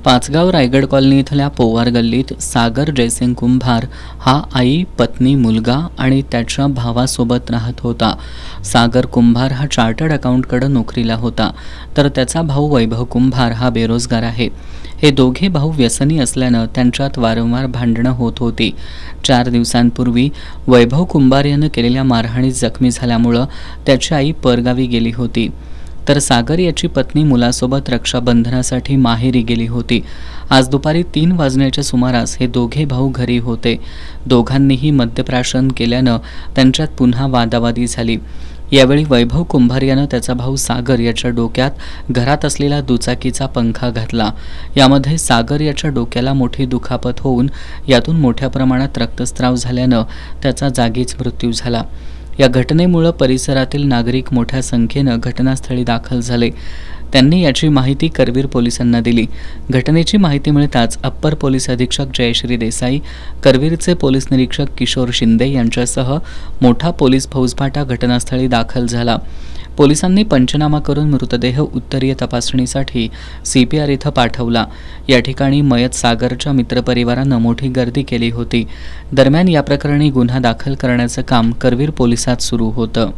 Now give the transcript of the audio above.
Pachgaon Raigad colony इथल्या पोवार गल्लीत सागर जयसिंग कुंभार हा आई, पत्नी, मुलगा आणि त्याच्या भावासोबत राहत होता. सागर कुंभार हा चार्टर्ड अकाउंटकडे नोकरीला होता, तर त्याचा भाऊ वैभव कुंभार हा बेरोजगार आहे. हे दोघे भाऊ व्यसनी असल्यानं त्यांच्यात वारंवार भांडणं होत होती. 4 दिवसांपूर्वी वैभव कुंभार यानं केलेल्या मारहाणीत जखमी झाल्यामुळं त्याची आई परगावी गेली होती, तर सागर याची पत्नी मुलासोबत रक्षाबंधनासाठी माहेरी गेली होती. आज दुपारी 3 वाजण्याच्या सुमारास हे दोघे भाऊ घरी होते. दोघांनीही मद्यप्राशन केल्यानं त्यांच्यात पुन्हा वादावादी झाली. यावेळी वैभव कुंभार यानं त्याचा भाऊ सागर याच्या डोक्यात घरात असलेला दुचाकीचा पंखा घातला. यामध्ये सागर याच्या डोक्याला मोठी दुखापत होऊन यातून मोठ्या प्रमाणात रक्तस्राव झाल्यानं त्याचा जागीच मृत्यू झाला. या घटनेमुळे परिसरातील नागरिक मोठ्या संख्येनं घटनास्थळी दाखल झाले. त्यांनी याची माहिती करवीर पोलिसांना दिली. घटनेची माहिती मिळताच अप्पर पोलीस अधीक्षक जयश्री देसाई, करवीरचे पोलीस निरीक्षक किशोर शिंदे यांच्यासह मोठा पोलीस फौजफाटा घटनास्थळी दाखल झाला. पोलिसांनी पंचनामा करून मृतदेह उत्तरीय तपासणीसाठी CPR इथं पाठवला. या ठिकाणी मयत सागरच्या मित्रपरिवारानं मोठी गर्दी केली होती. दरम्यान या प्रकरणी गुन्हा दाखल करण्याचं काम करवीर पोलिसात सुरू होतं.